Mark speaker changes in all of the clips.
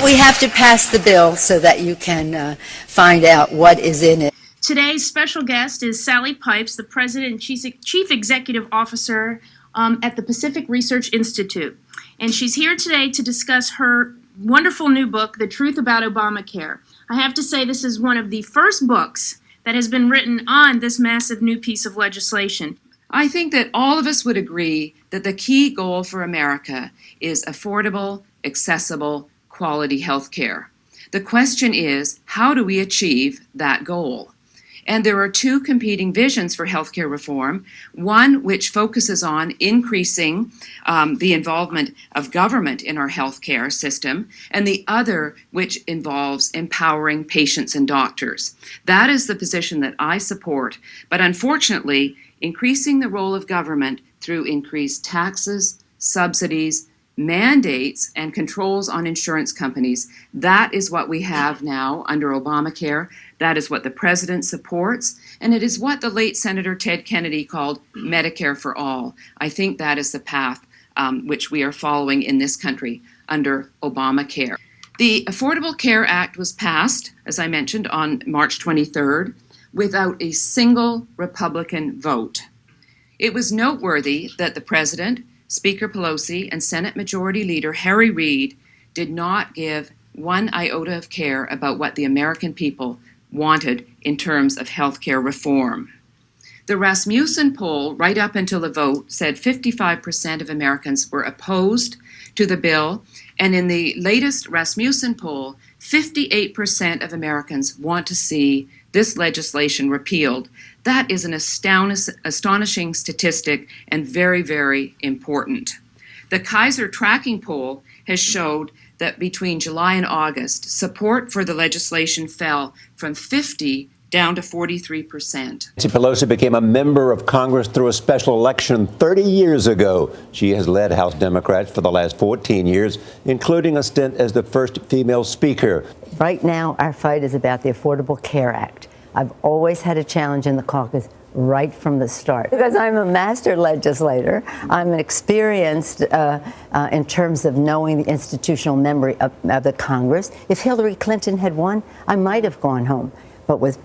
Speaker 1: we have to pass the bill so that you can find out what is in it.
Speaker 2: Today's special guest is Sally Pipes, the President and Chief Executive Officer at the Pacific Research Institute. And she's here today to discuss her wonderful new book, The Truth About Obamacare. I have to say this is one of the first books that has been written on this massive new piece of legislation.
Speaker 3: I think that all of us would agree that the key goal for America is affordable, accessible, quality health care. The question is, how do we achieve that goal? And there are two competing visions for healthcare reform, one which focuses on increasing the involvement of government in our healthcare system, and the other which involves empowering patients and doctors. That is the position that I support, but unfortunately, increasing the role of government through increased taxes, subsidies, mandates, and controls on insurance companies, that is what we have now under Obamacare. That is what the president supports, and it is what the late Senator Ted Kennedy called Medicare for All. I think that is the path which we are following in this country under Obamacare. The Affordable Care Act was passed, as I mentioned, on March 23rd, without a single Republican vote. It was noteworthy that the president, Speaker Pelosi, and Senate Majority Leader Harry Reid did not give one iota of care about what the American people wanted in terms of health care reform. The Rasmussen poll, right up until the vote, said 55% of Americans were opposed to the bill, and in the latest Rasmussen poll, 58% of Americans want to see this legislation repealed. That is an astonishing statistic and very, very important. The Kaiser tracking poll has showed that between July and August, support for the legislation fell from 50 down to 43%.
Speaker 4: Nancy Pelosi became a member of Congress through a special election 30 years ago. She has led House Democrats for the last 14 years, including a stint as the first female speaker.
Speaker 5: Right now, our fight is about the Affordable Care Act. I've always had a challenge in the caucus right from the start. Because I'm a master legislator, I'm experienced in terms of knowing the institutional memory of the Congress. If Hillary Clinton had won, I might have gone home. But with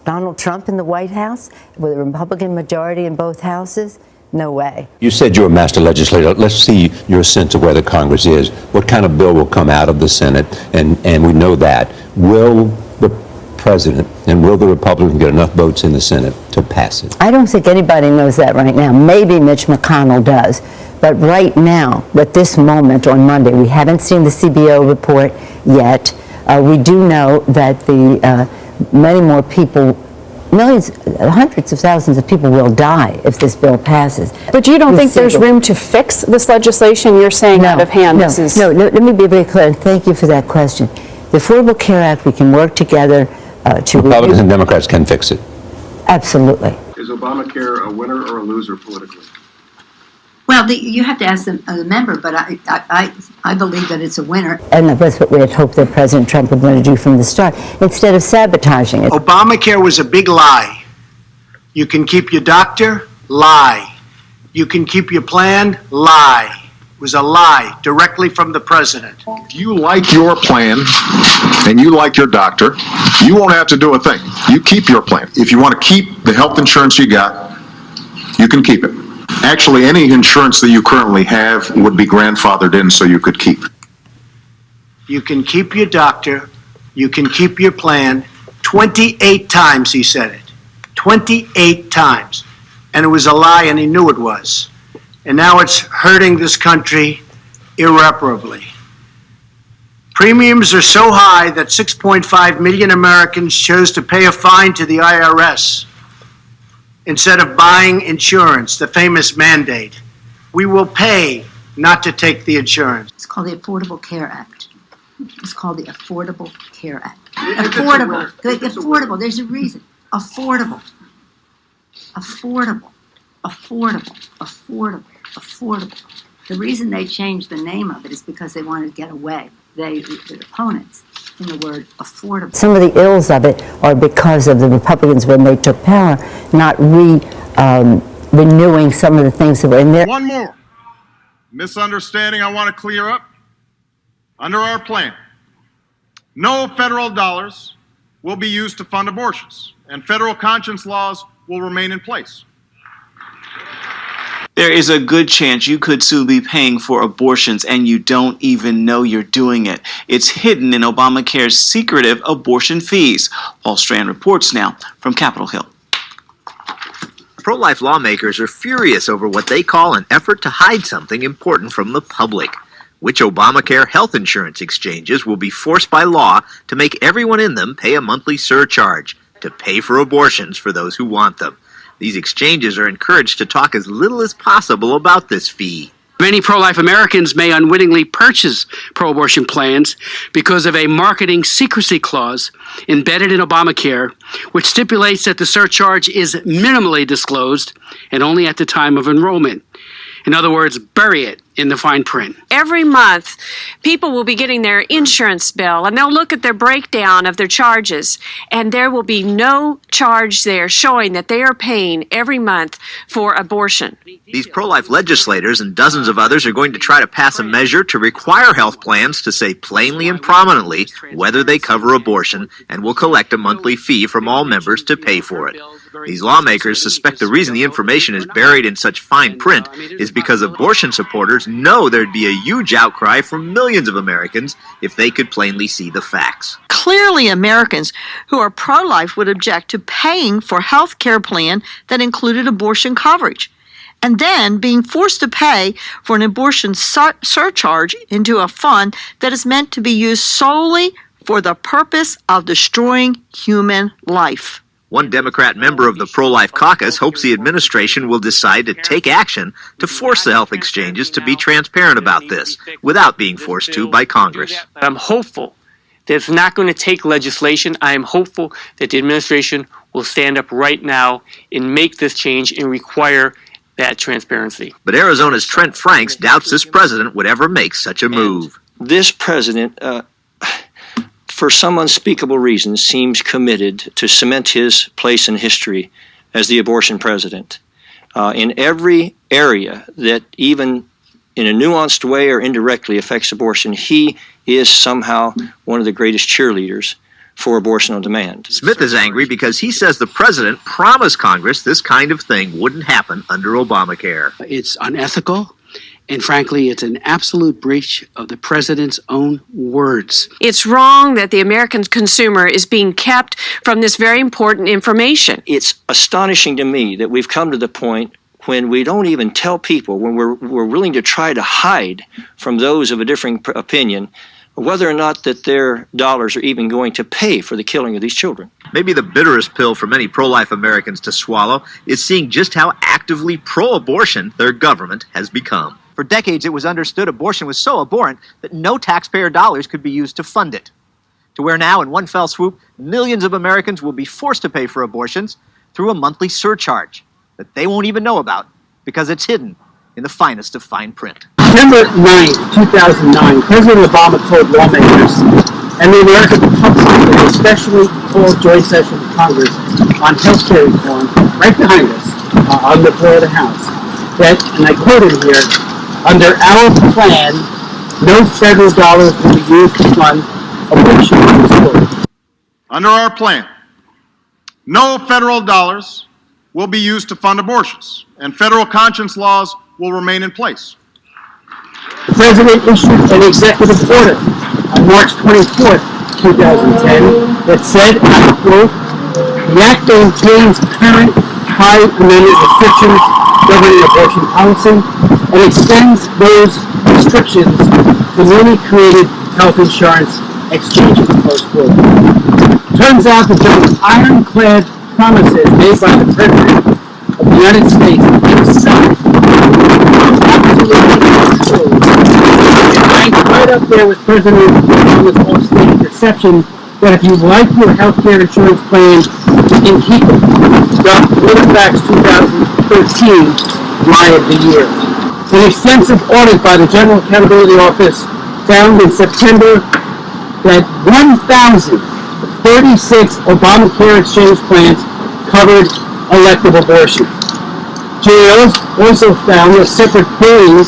Speaker 5: Donald Trump in the White House, with a Republican majority in both houses, no way.
Speaker 4: You said you're a master legislator. Let's see your sense of where the Congress is. What kind of bill will come out of the Senate? And we know that. Will the president and will the Republicans get enough votes in the Senate to pass it?
Speaker 5: I don't think anybody knows that right now. Maybe Mitch McConnell does. But right now, at this moment on Monday, we haven't seen the CBO report yet. We do know that the many more people, millions, hundreds of thousands of people will die if this bill passes.
Speaker 6: But you don't think there's room to fix this legislation? You're saying out of hand.
Speaker 5: No, let me be very clear, and thank you for that question. The Affordable Care Act, we can work together to...
Speaker 4: Republicans and Democrats can fix it.
Speaker 5: Absolutely.
Speaker 7: Is Obamacare a winner or a loser politically?
Speaker 1: Well, you have to ask the member, but I believe that it's a winner.
Speaker 5: And that's what we had hoped that President Trump would want to do from the start, instead of sabotaging it.
Speaker 8: Obamacare was a big lie. You can keep your doctor, lie. You can keep your plan, lie. It was a lie directly from the president.
Speaker 7: If you like your plan and you like your doctor, you won't have to do a thing. You keep your plan. If you want to keep the health insurance you got, you can keep it. Actually, any insurance that you currently have would be grandfathered in so you could keep.
Speaker 8: You can keep your doctor, you can keep your plan. 28 times he said it. 28 times. And it was a lie, and he knew it was. And now it's hurting this country irreparably. Premiums are so high that 6.5 million Americans chose to pay a fine to the IRS instead of buying insurance, the famous mandate. We will pay not to take the insurance.
Speaker 1: It's called the Affordable Care Act. It's called the Affordable Care Act. Affordable. Affordable. There's a reason. Affordable. Affordable. Affordable. Affordable. Affordable. The reason they changed the name of it is because they wanted to get away, their opponents, in the word affordable.
Speaker 5: Some of the ills of it are because of the Republicans, when they took power, not renewing some of the things that were in there.
Speaker 9: One more misunderstanding I want to clear up. Under our plan, No federal dollars will be used to fund abortions, and federal conscience laws will remain in place.
Speaker 10: There is a good chance you could soon be paying for abortions and you don't even know you're doing it. It's hidden in Obamacare's secretive abortion fees. Paul Strand reports now from Capitol Hill.
Speaker 11: Pro-life lawmakers are furious over what they call an effort to hide something important from the public. Which Obamacare health insurance exchanges will be forced by law to make everyone in them pay a monthly surcharge to pay for abortions for those who want them. These exchanges are encouraged to talk as little as possible about this fee.
Speaker 12: Many pro-life Americans may unwittingly purchase pro-abortion plans because of a marketing secrecy clause embedded in Obamacare, which stipulates that the surcharge is minimally disclosed and only at the time of enrollment. In other words, bury it in the fine print.
Speaker 13: Every month, people will be getting their insurance bill, and they'll look at their breakdown of their charges, and there will be no charge there showing that they are paying every month for abortion.
Speaker 11: These pro-life legislators and dozens of others are going to try to pass a measure to require health plans to say plainly and prominently whether they cover abortion and will collect a monthly fee from all members to pay for it. These lawmakers suspect the reason the information is buried in such fine print is because abortion supporters know there'd be a huge outcry from millions of Americans if they could plainly see the facts.
Speaker 14: Clearly, Americans who are pro-life would object to paying for a health care plan that included abortion coverage, and then being forced to pay for an abortion surcharge into a fund that is meant to be used solely for the purpose of destroying human life.
Speaker 11: One Democrat member of the pro-life caucus hopes the administration will decide to take action to force the health exchanges to be transparent about this, without being forced to by Congress.
Speaker 15: I'm hopeful that it's not going to take legislation. I am hopeful that the administration will stand up right now and make this change and require that transparency.
Speaker 11: But Arizona's Trent Franks doubts this president would ever make such a move.
Speaker 16: This president, for some unspeakable reason, seems committed to cement his place in history as the abortion president. In every area that even in a nuanced way or indirectly affects abortion, he is somehow one of the greatest cheerleaders for abortion on demand.
Speaker 11: Smith is angry because he says the president promised Congress this kind of thing wouldn't happen under Obamacare.
Speaker 12: It's unethical. And frankly, it's an absolute breach of the president's own words.
Speaker 13: It's wrong that the American consumer is being kept from this very important information.
Speaker 16: It's astonishing to me that we've come to the point when we don't even tell people, when we're willing to try to hide from those of a differing opinion, whether or not that their dollars are even going to pay for the killing of these children.
Speaker 11: Maybe the bitterest pill for many pro-life Americans to swallow is seeing just how actively pro-abortion their government has become.
Speaker 17: For decades, it was understood abortion was so abhorrent that no taxpayer dollars could be used to fund it. To where now, in one fell swoop, millions of Americans will be forced to pay for abortions through a monthly surcharge that they won't even know about because it's hidden in the finest of fine print.
Speaker 18: September 9, 2009, President Obama told lawmakers and the American public in a specially called joint session of Congress on health care reform, right behind us, on the floor of the House, that, and I quote him here, under our plan, no federal dollars will be used to fund abortion in this world.
Speaker 9: Under our plan, no federal dollars will be used to fund abortions, and federal conscience laws will remain in place.
Speaker 18: The President issued an executive order on March 24, 2010 that said, and I quote, the act maintains current high amendment restrictions governing abortion policy and extends those restrictions to newly created health insurance exchanges, close quote. Turns out that those ironclad promises made by the President of the United States himself ranked right up there with President Obama's off-stage deception that if you like your health care insurance plan, you can keep it. Facts 2013 Lie of the Year. An extensive audit by the General Accountability Office found in September that 1,036 Obamacare exchange plans covered elective abortion. GAOs also found a separate billing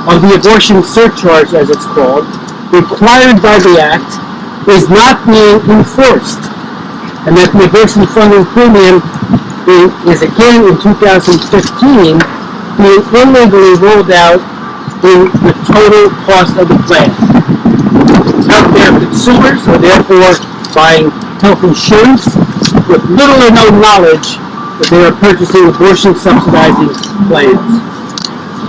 Speaker 18: of the abortion surcharge, as it's called, required by the Act, is not being enforced, and that the abortion funding premium is again in 2015 being illegally rolled out in the total cost of the plan. Healthcare consumers are therefore buying health insurance with little or no knowledge that they are purchasing abortion subsidizing plans.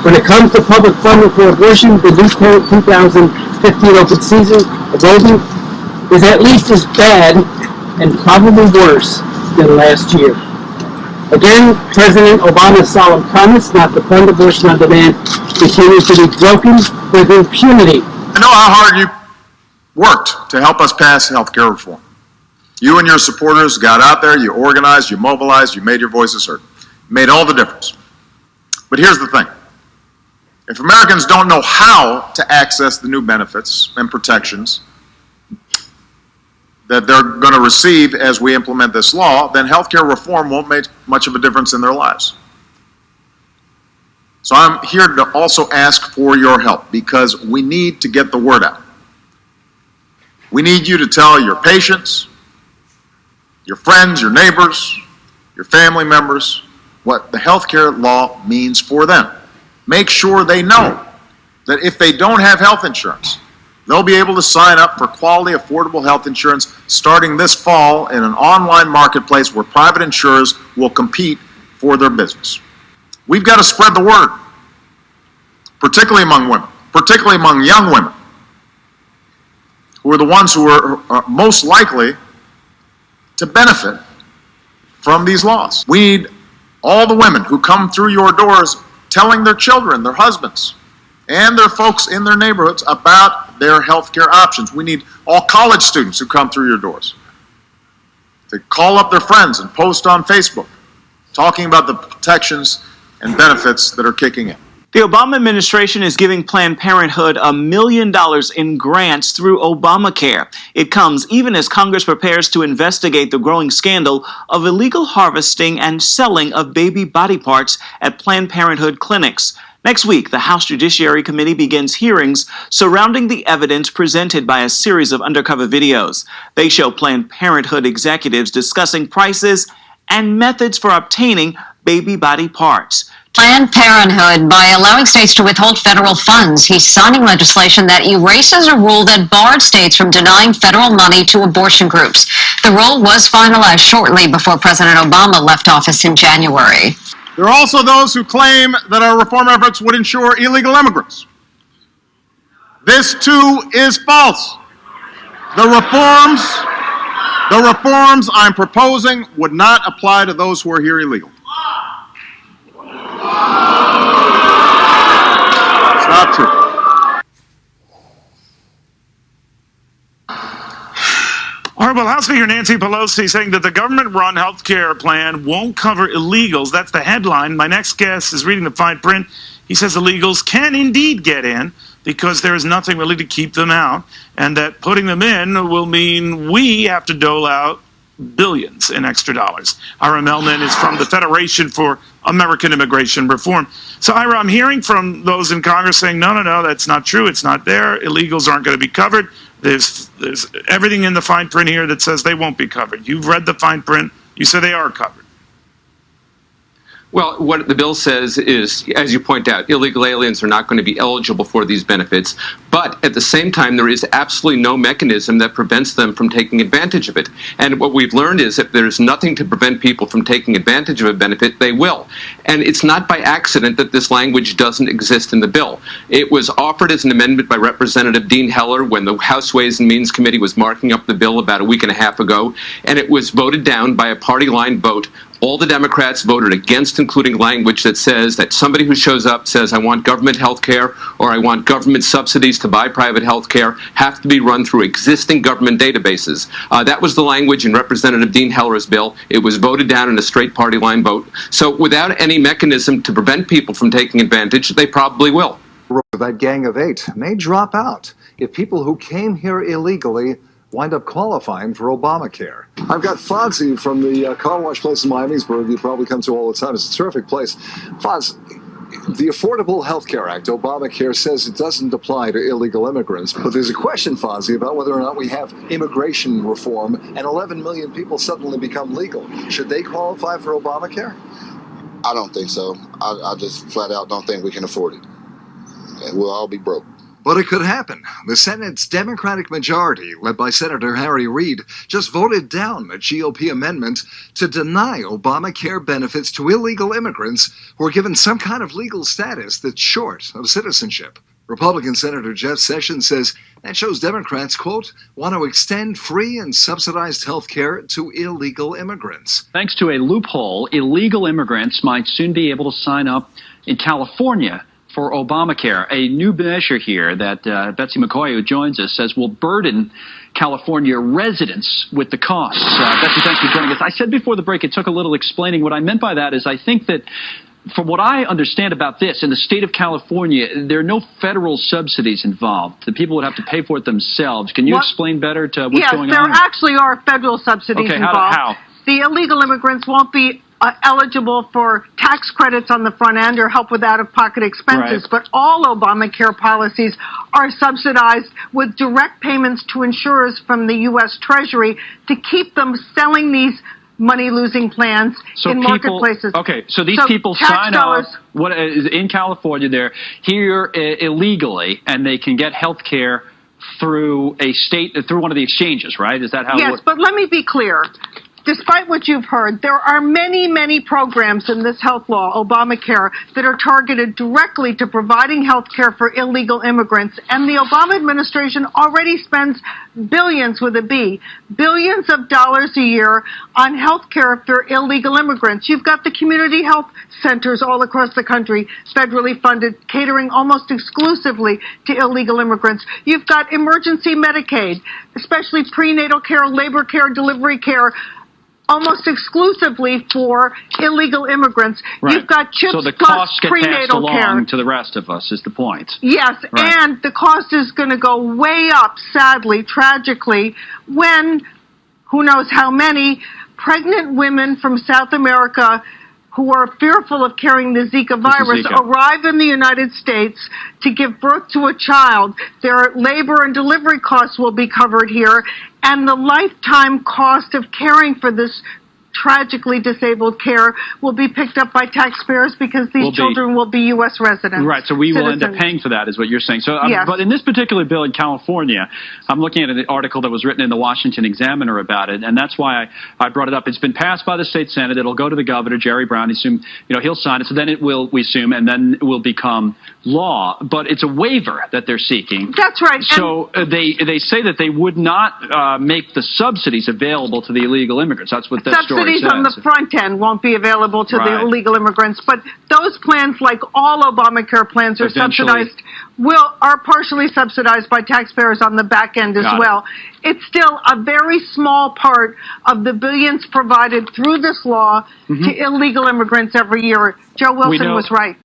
Speaker 18: When it comes to public funding for abortion, the new 2015 open season enrollment is at least as bad and probably worse than last year. Again, President Obama's solemn promise not to fund abortion on demand continues to be broken with impunity.
Speaker 7: I know how hard you worked to help us pass health care reform. You and your supporters got out there, you organized, you mobilized, you made your voices heard. You made all the difference. But here's the thing. If Americans don't know how to access the new benefits and protections that they're going to receive as we implement this law, then healthcare reform won't make much of a difference in their lives. So I'm here to also ask for your help because we need to get the word out. We need you to tell your patients, your friends, your neighbors, your family members what the healthcare law means for them. Make sure they know that if they don't have health insurance, they'll be able to sign up for quality, affordable health insurance starting this fall in an online marketplace where private insurers will compete for their business. We've got to spread the word, particularly among women, particularly among young women, who are the ones who are most likely to benefit from these laws. We need all the women who come through your doors telling their children, their husbands, and their folks in their neighborhoods about their health care options. We need all college students who come through your doors to call up their friends and post on Facebook talking about the protections and benefits that are kicking in.
Speaker 10: The Obama administration is giving Planned Parenthood $1 million in grants through Obamacare. It comes even as Congress prepares to investigate the growing scandal of illegal harvesting and selling of baby body parts at Planned Parenthood clinics. Next week, the House Judiciary Committee begins hearings surrounding the evidence presented by a series of undercover videos. They show Planned Parenthood executives discussing prices and methods for obtaining baby body parts.
Speaker 19: Planned Parenthood, by allowing states to withhold federal funds, he's signing legislation that erases a rule that barred states from denying federal money to abortion groups. The rule was finalized shortly before President Obama left office in January.
Speaker 9: There are also those who claim that our reform efforts would ensure illegal immigrants. This too is false. The reforms I'm proposing would not apply to those who are here illegal. It's not true.
Speaker 20: Honorable House Speaker Nancy Pelosi saying that the government-run health care plan won't cover illegals. That's the headline. My next guest is reading the fine print. He says illegals can indeed get in because there is nothing really to keep them out, and that putting them in will mean we have to dole out billions in extra dollars. Ira Melman is from the Federation for American Immigration Reform. So, Ira, I'm hearing from those in Congress saying, no, that's not true. It's not there. Illegals aren't going to be covered. There's everything in the fine print here that says they won't be covered. You've read the fine print. You say they are covered.
Speaker 21: Well, what the bill says is, as you point out, illegal aliens are not going to be eligible for these benefits. But at the same time, there is absolutely no mechanism that prevents them from taking advantage of it. And what we've learned is if there's nothing to prevent people from taking advantage of a benefit, they will. And it's not by accident that this language doesn't exist in the bill. It was offered as an amendment by Representative Dean Heller when the House Ways and Means Committee was marking up the bill about a week and a half ago, and it was voted down by a party line vote. All the Democrats voted against including language that says that somebody who shows up says, I want government health care or I want government subsidies to buy private health care have to be run through existing government databases. That was the language in Representative Dean Heller's bill. It was voted down in a straight party line vote. So without any mechanism to prevent people from taking advantage, they probably will.
Speaker 22: That gang of 8 may drop out if people who came here illegally wind up qualifying for Obamacare. I've got Fonzie from the car wash place in Miamisburg you probably come to all the time. It's a terrific place. Fonz, The Affordable Health Care Act, Obamacare, says it doesn't apply to illegal immigrants. But there's a question, Fozzie, about whether or not we have immigration reform and 11 million people suddenly become legal. Should they qualify for Obamacare?
Speaker 2: I don't think so. I just flat out don't think we can afford it. And we'll all be broke.
Speaker 22: But it could happen. The Senate's Democratic majority, led by Senator Harry Reid, just voted down a GOP amendment to deny Obamacare benefits to illegal immigrants who are given some kind of legal status that's short of citizenship. Republican Senator Jeff Sessions says that shows Democrats, quote, want to extend free and subsidized health care to illegal immigrants.
Speaker 3: Thanks to a loophole, illegal immigrants might soon be able to sign up in California for Obamacare. A new measure here that Betsy McCoy, who joins us, says will burden California residents with the costs. Betsy, thanks for joining us. I said before the break, it took a little explaining. What I meant by that is I think that from what I understand about this, in the state of California, there are no federal subsidies involved. The people would have to pay for it themselves. Can you explain better to what's going on?
Speaker 23: Yes, there actually are federal subsidies involved.
Speaker 3: How?
Speaker 23: The illegal immigrants won't be eligible for tax credits on the front end or help with out-of-pocket expenses, but all Obamacare policies are subsidized with direct payments to insurers from the U.S. Treasury to keep them selling these money-losing plans in marketplaces.
Speaker 3: Okay, so these people sign up in California. They're here illegally, and they can get health care through through one of the exchanges, right? Is that how?
Speaker 23: Yes, but let me be clear. Despite what you've heard, there are many, many programs in this health law, Obamacare, that are targeted directly to providing health care for illegal immigrants. And the Obama administration already spends billions with a B, billions of dollars a year on health care for illegal immigrants. You've got the community health centers all across the country, federally funded, catering almost exclusively to illegal immigrants. You've got emergency Medicaid, especially prenatal care, labor care, delivery care, almost exclusively for illegal immigrants.
Speaker 3: Right.
Speaker 23: You've got CHIPS
Speaker 3: so the
Speaker 23: plus
Speaker 3: costs get passed
Speaker 23: prenatal
Speaker 3: along
Speaker 23: care.
Speaker 3: to the rest of us is the point.
Speaker 23: Yes,
Speaker 3: Right.
Speaker 23: and the cost is going to go way up, sadly, tragically, when who knows how many pregnant women from South America who are fearful of carrying the Zika virus arrive in the United States to give birth to a child. Their labor and delivery costs will be covered here, and the lifetime cost of caring for this tragically disabled care will be picked up by taxpayers because these children will be U.S. residents.
Speaker 3: Right, so we will end up
Speaker 23: citizens.
Speaker 3: paying for that is what you're saying. So,
Speaker 23: Yes.
Speaker 3: But in this particular bill in California, I'm looking at an article that was written in the Washington Examiner about it, and that's why I brought it up. It's been passed by the state Senate. It'll go to the governor, Jerry Brown. He'll sign it, so then it will, we assume, and then it will become law. But it's a waiver that they're seeking.
Speaker 23: That's right.
Speaker 3: So they say that they would not make the subsidies available to the illegal immigrants. That's what that story
Speaker 23: Subsidies
Speaker 3: says.
Speaker 23: on the front end won't be available to the illegal immigrants, but those plans, like all Obamacare plans, are are partially subsidized by taxpayers on the back end as well. It's still a very small part of the billions provided through this law to illegal immigrants every year. Joe Wilson was right.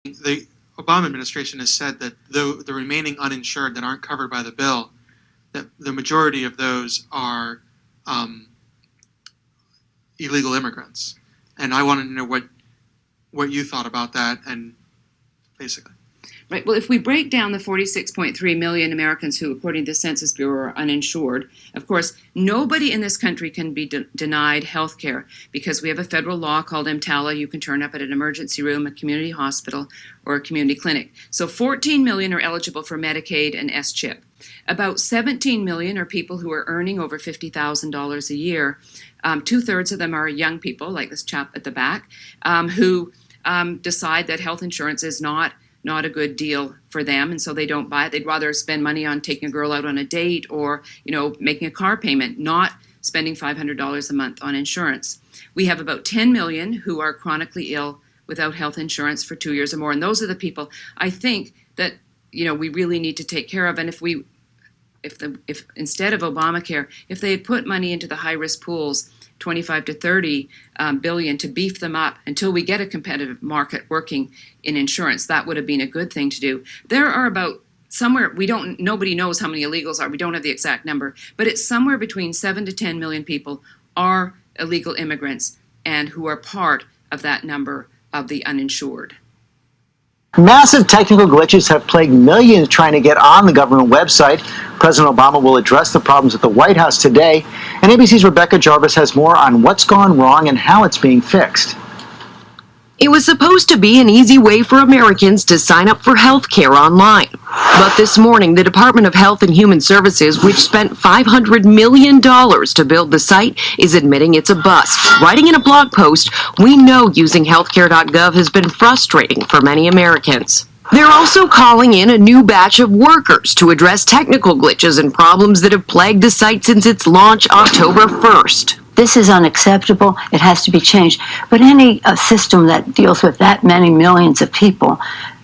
Speaker 24: The Obama administration has said that the remaining uninsured that aren't covered by the bill, that the majority of those are illegal immigrants. And I wanted to know what you thought about that, and basically.
Speaker 25: Right. Well, if we break down the 46.3 million Americans who, according to the Census Bureau, are uninsured, of course, nobody in this country can be denied health care because we have a federal law called EMTALA. You can turn up at an emergency room, a community hospital, or a community clinic. So 14 million are eligible for Medicaid and S-CHIP. About 17 million are people who are earning over $50,000 a year. Two-thirds of them are young people, like this chap at the back, who decide that health insurance is not a good deal for them, and so they don't buy it. They'd rather spend money on taking a girl out on a date or, making a car payment, not spending $500 a month on insurance. We have about 10 million who are chronically ill without health insurance for 2 years or more, and those are the people I think that we really need to take care of. And if instead of Obamacare, if they had put money into the high-risk pools, 25 to 30 billion, to beef them up until we get a competitive market working in insurance, that would have been a good thing to do. There are about nobody knows how many illegals are. We don't have the exact number, but it's somewhere between 7 to 10 million people are illegal immigrants and who are part of that number of the uninsured.
Speaker 17: Massive technical glitches have plagued millions trying to get on the government website. President Obama will address the problems at the White House today, and ABC's Rebecca Jarvis has more on what's gone wrong and how it's being fixed.
Speaker 1: It was supposed to be an easy way for Americans to sign up for health care online. But this morning, the Department of Health and Human Services, which spent $500 million to build the site, is admitting it's a bust. Writing in a blog post, we know using healthcare.gov has been frustrating for many Americans. They're also calling in a new batch of workers to address technical glitches and problems that have plagued the site since its launch October 1st.
Speaker 4: This is unacceptable. It has to be changed. But any system that deals with that many millions of people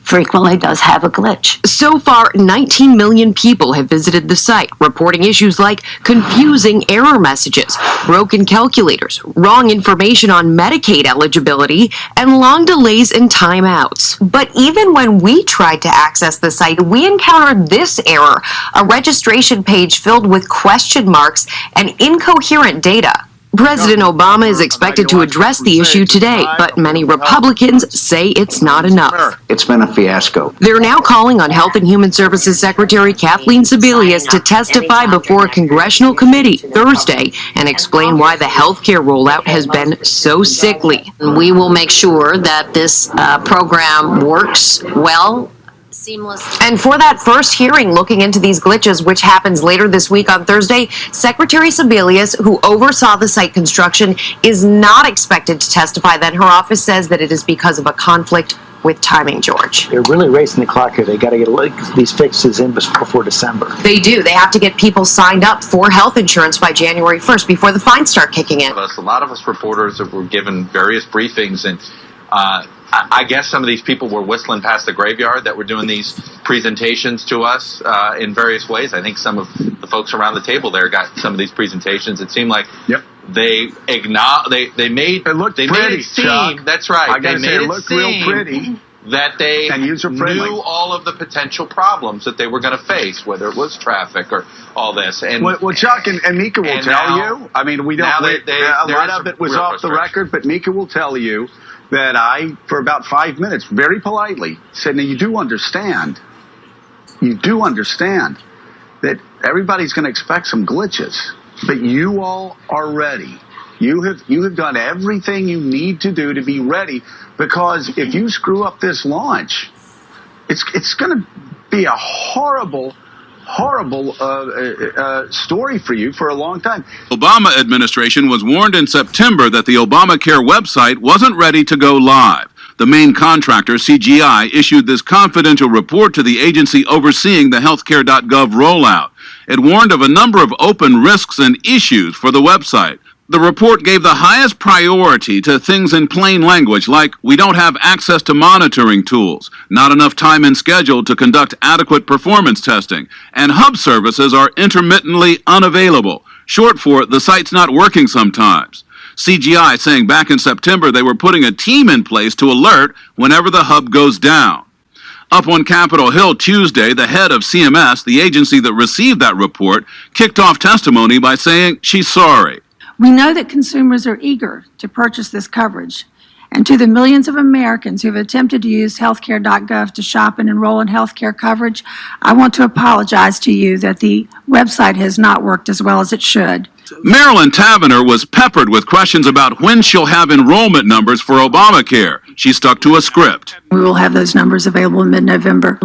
Speaker 4: frequently does have a glitch.
Speaker 1: So far, 19 million people have visited the site, reporting issues like confusing error messages, broken calculators, wrong information on Medicaid eligibility, and long delays in timeouts. But even when we tried to access the site, we encountered this error, a registration page filled with question marks and incoherent data. President Obama is expected to address the issue today, but many Republicans say it's not enough.
Speaker 17: It's been a fiasco.
Speaker 1: They're now calling on Health and Human Services Secretary Kathleen Sebelius to testify before a congressional committee Thursday and explain why the health care rollout has been so sickly.
Speaker 4: We will make sure that this program works well.
Speaker 1: And for that first hearing looking into these glitches, which happens later this week on Thursday, Secretary Sebelius, who oversaw the site construction, is not expected to testify. Then her office says that it is because of a conflict with timing, George.
Speaker 17: They're really racing the clock here. They got to get these fixes in before December.
Speaker 1: They do. They have to get people signed up for health insurance by January 1st before the fines start kicking in.
Speaker 5: A lot of us reporters were given various briefings, and I guess some of these people were whistling past the graveyard that were doing these presentations to us in various ways. I think some of the folks around the table there got some of these presentations. It seemed like they made it seem, Chuck. That's right. They made it seem real pretty that they knew all of the potential problems that they were going to face, whether it was traffic or all this. And
Speaker 6: well, Chuck and Mika will tell you. I mean, we don't. A lot of it was off the record, but Mika will tell you that I, for about 5 minutes, very politely said, now you do understand that everybody's going to expect some glitches, but you all are ready. You have done everything you need to do to be ready, because if you screw up this launch, it's going to be a horrible story for you for a long time.
Speaker 8: Obama administration was warned in September that the Obamacare website wasn't ready to go live. The main contractor, CGI, issued this confidential report to the agency overseeing the healthcare.gov rollout. It warned of a number of open risks and issues for the website. The report gave the highest priority to things in plain language like we don't have access to monitoring tools, not enough time and schedule to conduct adequate performance testing, and hub services are intermittently unavailable, short for the site's not working sometimes. CGI saying back in September they were putting a team in place to alert whenever the hub goes down. Up on Capitol Hill Tuesday, the head of CMS, the agency that received that report, kicked off testimony by saying she's sorry.
Speaker 26: We know that consumers are eager to purchase this coverage. And to the millions of Americans who have attempted to use healthcare.gov to shop and enroll in healthcare coverage, I want to apologize to you that the website has not worked as well as it should.
Speaker 8: Marilyn Tavenner was peppered with questions about when she'll have enrollment numbers for Obamacare. She stuck to a script.
Speaker 26: We will have those numbers available in mid-November.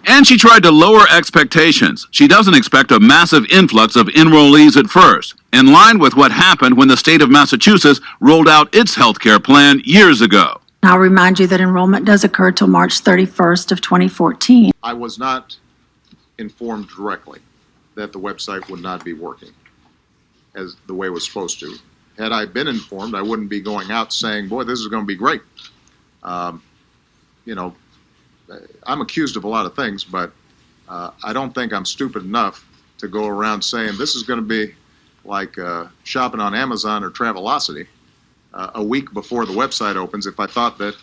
Speaker 8: And she tried to lower expectations. She doesn't expect a massive influx of enrollees at first, in line with what happened when the state of Massachusetts rolled out its health care plan years ago.
Speaker 26: I'll remind you that enrollment does occur till March 31st of 2014.
Speaker 9: I was not informed directly that the website would not be working as the way it was supposed to. Had I been informed, I wouldn't be going out saying, boy, this is going to be great. You know, I'm accused of a lot of things, but I don't think I'm stupid enough to go around saying this is going to be like shopping on Amazon or Travelocity a week before the website opens if I thought that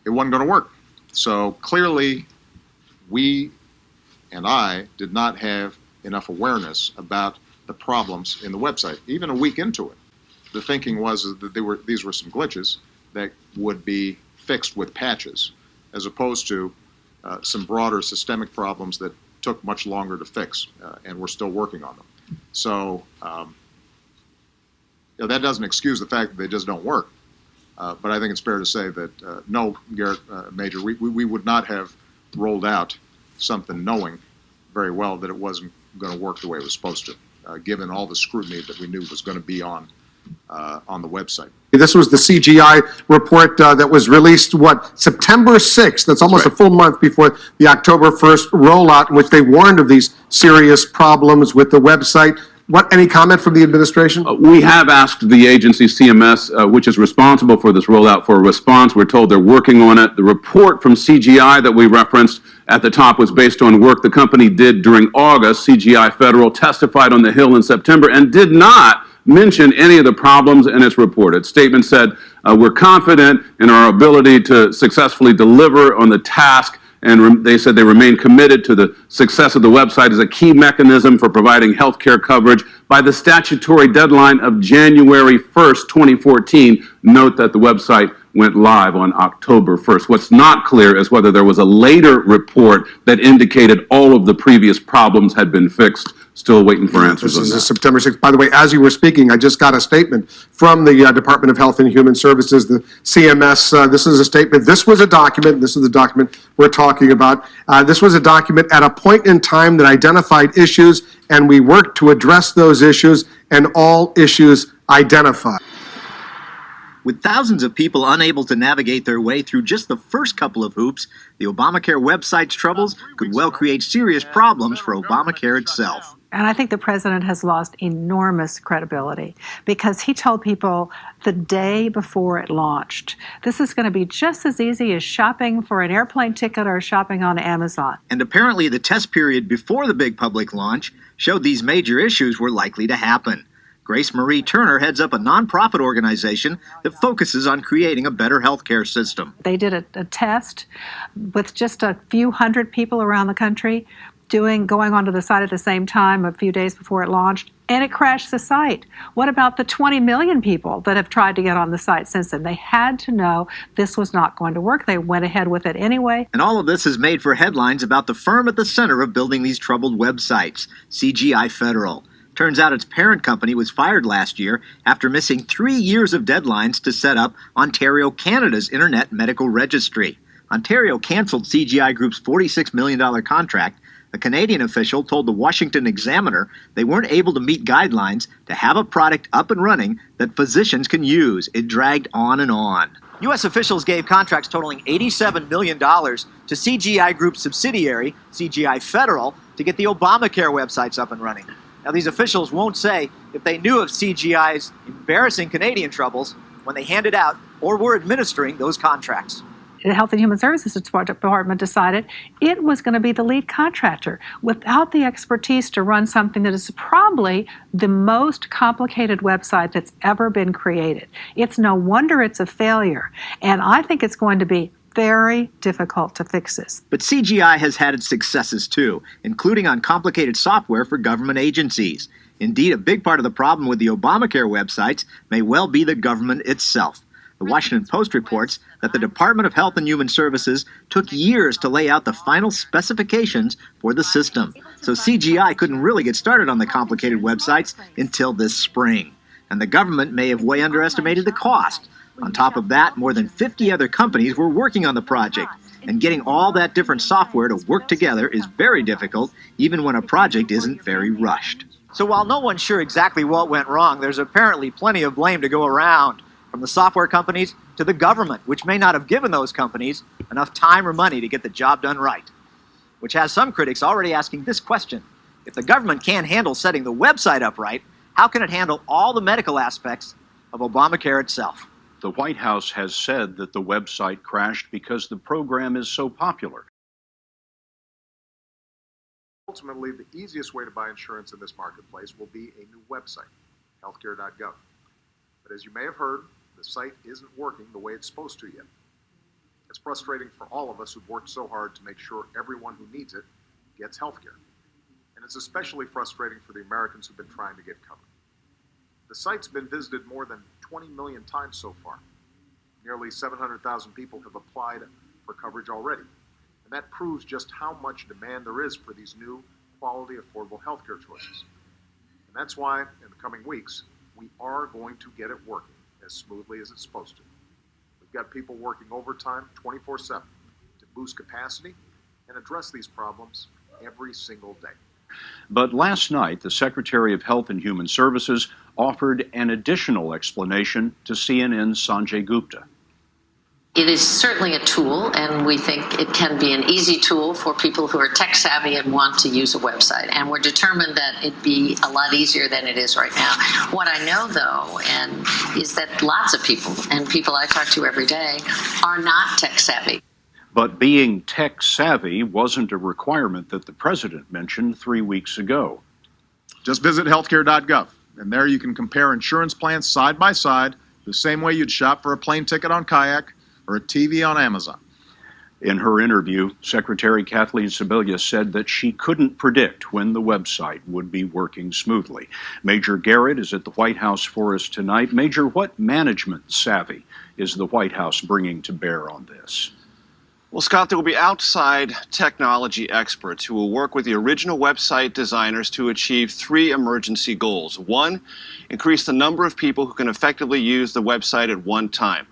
Speaker 9: it wasn't going to work. So clearly, we and I did not have enough awareness about the problems in the website. Even a week into it, the thinking was that these were some glitches that would be fixed with patches, as opposed to some broader systemic problems that took much longer to fix, and we're still working on them. So that doesn't excuse the fact that they just don't work. But I think it's fair to say that no, Garrett Major, we would not have rolled out something knowing very well that it wasn't going to work the way it was supposed to, given all the scrutiny that we knew was going to be on the website.
Speaker 11: This was the CGI report that was released, September 6th? That's almost a full month before the October 1st rollout, in which they warned of these serious problems with the website. Any comment from the administration?
Speaker 8: We have asked the agency, CMS, which is responsible for this rollout, for a response. We're told they're working on it. The report from CGI that we referenced at the top was based on work the company did during August. CGI Federal testified on the Hill in September and did not mention any of the problems in its report. Its statement said, we're confident in our ability to successfully deliver on the task, and they said they remain committed to the success of the website as a key mechanism for providing health care coverage by the statutory deadline of January 1st, 2014. Note that the website went live on October 1st. What's not clear is whether there was a later report that indicated all of the previous problems had been fixed. Still waiting for answers on that.
Speaker 11: This is September 6th. By the way, as you were speaking, I just got a statement from the Department of Health and Human Services, the CMS. This is a statement. This was a document. This is the document we're talking about. This was a document at a point in time that identified issues, and we worked to address those issues, and all issues identified.
Speaker 17: With thousands of people unable to navigate their way through just the first couple of hoops, the Obamacare website's troubles could well create serious problems for Obamacare itself.
Speaker 12: And I think the president has lost enormous credibility because he told people the day before it launched, this is going to be just as easy as shopping for an airplane ticket or shopping on Amazon.
Speaker 17: And apparently the test period before the big public launch showed these major issues were likely to happen. Grace Marie Turner heads up a nonprofit organization that focuses on creating a better healthcare system.
Speaker 12: They did a test with just a few hundred people around the country going onto the site at the same time a few days before it launched, and it crashed the site. What about the 20 million people that have tried to get on the site since then? They had to know this was not going to work. They went ahead with it anyway.
Speaker 17: And all of this has made for headlines about the firm at the center of building these troubled websites, CGI Federal. Turns out its parent company was fired last year after missing 3 years of deadlines to set up Ontario, Canada's Internet Medical Registry. Ontario canceled CGI Group's $46 million contract. A Canadian official told the Washington Examiner they weren't able to meet guidelines to have a product up and running that physicians can use. It dragged on and on. U.S. officials gave contracts totaling $87 million to CGI Group's subsidiary, CGI Federal, to get the Obamacare websites up and running. Now, these officials won't say if they knew of CGI's embarrassing Canadian troubles when they handed out or were administering those contracts.
Speaker 12: The Health and Human Services Department decided it was going to be the lead contractor without the expertise to run something that is probably the most complicated website that's ever been created. It's no wonder it's a failure, and I think it's going to be very difficult to fix this.
Speaker 17: But CGI has had its successes too, including on complicated software for government agencies. Indeed, a big part of the problem with the Obamacare websites may well be the government itself. The Washington Post reports that the Department of Health and Human Services took years to lay out the final specifications for the system. So CGI couldn't really get started on the complicated websites until this spring. And the government may have way underestimated the cost. On top of that, more than 50 other companies were working on the project. And getting all that different software to work together is very difficult, even when a project isn't very rushed. So while no one's sure exactly what went wrong, there's apparently plenty of blame to go around. From the software companies to the government, which may not have given those companies enough time or money to get the job done right. Which has some critics already asking this question. If the government can't handle setting the website up right, how can it handle all the medical aspects of Obamacare itself?
Speaker 13: The White House has said that the website crashed because the program is so popular.
Speaker 9: Ultimately, the easiest way to buy insurance in this marketplace will be a new website, healthcare.gov. But as you may have heard, the site isn't working the way it's supposed to yet. It's frustrating for all of us who've worked so hard to make sure everyone who needs it gets health care. And it's especially frustrating for the Americans who've been trying to get covered. The site's been visited more than 20 million times so far. Nearly 700,000 people have applied for coverage already. And that proves just how much demand there is for these new, quality, affordable healthcare choices. And that's why, in the coming weeks, we are going to get it working as smoothly as it's supposed to. We've got people working overtime 24/7 to boost capacity and address these problems every single day.
Speaker 13: But last night, the Secretary of Health and Human Services offered an additional explanation to CNN's Sanjay Gupta.
Speaker 7: It is certainly a tool, and we think it can be an easy tool for people who are tech savvy and want to use a website. And we're determined that it be a lot easier than it is right now. What I know, though, is that lots of people, and people I talk to every day, are not tech savvy.
Speaker 13: But being tech savvy wasn't a requirement that the president mentioned 3 weeks ago.
Speaker 9: Just visit healthcare.gov, and there you can compare insurance plans side by side the same way you'd shop for a plane ticket on Kayak or a TV on Amazon.
Speaker 13: In her interview, Secretary Kathleen Sebelius said that she couldn't predict when the website would be working smoothly. Major Garrett is at the White House for us tonight. Major, what management savvy is the White House bringing to bear on this?
Speaker 10: Well, Scott, there will be outside technology experts who will work with the original website designers to achieve 3 emergency goals. 1, increase the number of people who can effectively use the website at one time.